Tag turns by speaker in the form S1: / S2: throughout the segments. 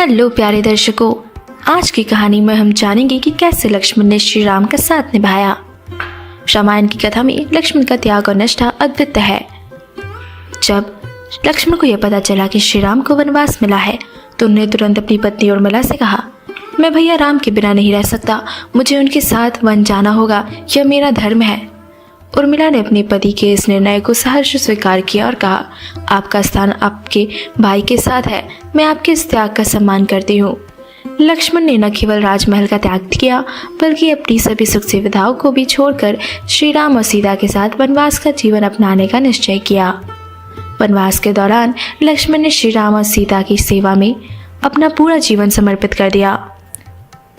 S1: Hello प्यारे दर्शकों, आज की कहानी में हम जानेंगे कि कैसे लक्ष्मण ने श्री राम का साथ निभाया। रामायण की कथा में लक्ष्मण का त्याग और निष्ठा अद्वितीय है। जब लक्ष्मण को यह पता चला कि श्री राम को वनवास मिला है तो उन्होंने तुरंत अपनी पत्नी उर्मिला से कहा, मैं भैया राम के बिना नहीं रह सकता, मुझे उनके साथ वन जाना होगा, यह मेरा धर्म है। उर्मिला ने अपने पति के इस निर्णय को सहर्ष स्वीकार किया और कहा, आपका स्थान आपके भाई के साथ है, मैं आपके इस त्याग का सम्मान करती हूँ। लक्ष्मण ने न केवल राजमहल का त्याग किया बल्कि अपनी सभी सुख सुविधाओं को भी छोड़कर श्री राम और सीता के साथ वनवास का जीवन अपनाने का निश्चय किया। वनवास के दौरान लक्ष्मण ने श्री राम और सीता की सेवा में अपना पूरा जीवन समर्पित कर दिया।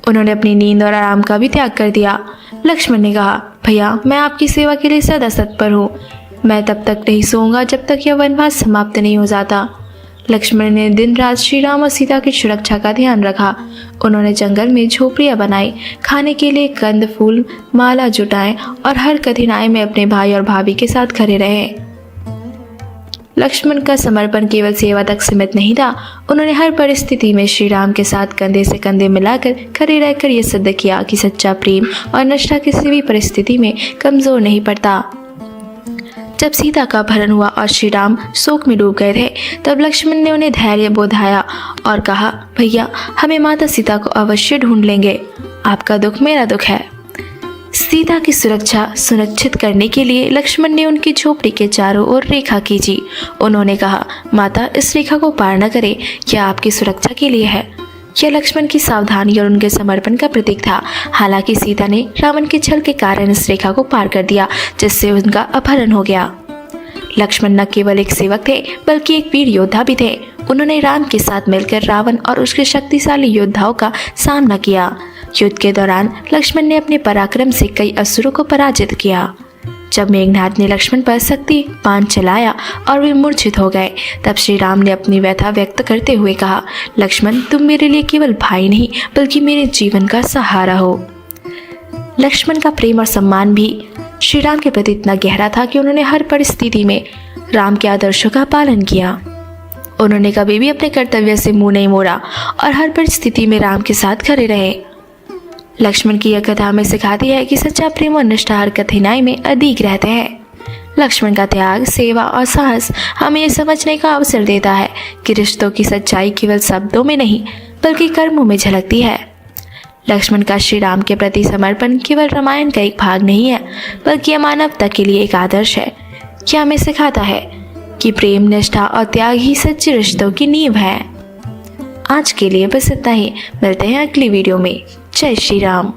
S1: उन्होंने अपनी नींद और आराम का भी त्याग कर दिया। लक्ष्मण ने कहा, भैया मैं आपकी सेवा के लिए सदा तत्पर हूँ, मैं तब तक नहीं सोऊंगा जब तक यह वनवास समाप्त नहीं हो जाता। लक्ष्मण ने दिन रात श्री राम और सीता की सुरक्षा का ध्यान रखा। उन्होंने जंगल में झोपड़ियां बनाई, खाने के लिए कंद फूल माला जुटाए और हर कठिनाई में अपने भाई और भाभी के साथ खड़े रहे। लक्ष्मण का समर्पण केवल सेवा तक सीमित नहीं था, उन्होंने हर परिस्थिति में श्री राम के साथ कंधे से कंधे मिलाकर खड़े रहकर यह सिद्ध किया कि सच्चा प्रेम और निष्ठा किसी भी परिस्थिति में कमजोर नहीं पड़ता। जब सीता का अपहरण हुआ और श्री राम शोक में डूब गए थे, तब लक्ष्मण ने उन्हें धैर्य बोधाया और कहा, भैया हम माता सीता को अवश्य ढूंढ लेंगे, आपका दुख मेरा दुख है। सीता की सुरक्षा सुनिश्चित करने के लिए लक्ष्मण ने उनकी झोपड़ी के चारों ओर रेखा खींची। उन्होंने कहा, माता इस रेखा को पार न करें, यह आपकी सुरक्षा के लिए है। यह लक्ष्मण की सावधानी और उनके समर्पण का प्रतीक था। हालांकि सीता ने रावण के छल के कारण इस रेखा को पार कर दिया, जिससे उनका अपहरण हो गया। लक्ष्मण न केवल एक सेवक थे बल्कि एक वीर योद्धा भी थे। उन्होंने राम के साथ मिलकर रावण और उसके शक्तिशाली योद्धाओं का सामना किया। युद्ध के दौरान लक्ष्मण ने अपने पराक्रम से कई असुरों को पराजित किया। जब मेघनाद ने लक्ष्मण पर शक्ति बाण चलाया और वे मूर्छित हो गए, तब श्री राम ने अपनी व्यथा व्यक्त करते हुए कहा, लक्ष्मण तुम मेरे लिए केवल भाई नहीं बल्कि मेरे जीवन का सहारा हो। लक्ष्मण का प्रेम और सम्मान भी श्री राम के प्रति इतना गहरा था कि उन्होंने हर परिस्थिति में राम के आदर्शों का पालन किया। उन्होंने कभी भी अपने कर्तव्य से मुंह नहीं मोड़ा और हर परिस्थिति में राम के साथ खड़े रहे। लक्ष्मण की यह कथा हमें सिखाती है कि सच्चा प्रेम और निष्ठा हर कठिनाई में अडिग रहते हैं। लक्ष्मण का त्याग, सेवा और साहस हमें यह समझने का अवसर देता है कि रिश्तों की सच्चाई केवल शब्दों में नहीं बल्कि कर्मों में झलकती है। लक्ष्मण का श्री राम के प्रति समर्पण केवल रामायण का एक भाग नहीं है बल्कि यह मानवता के लिए एक आदर्श है। यह हमें सिखाता है कि प्रेम, निष्ठा और त्याग ही सच्चे रिश्तों की नींव है। आज के लिए बस इतना ही, मिलते हैं अगली वीडियो में। जय श्री राम।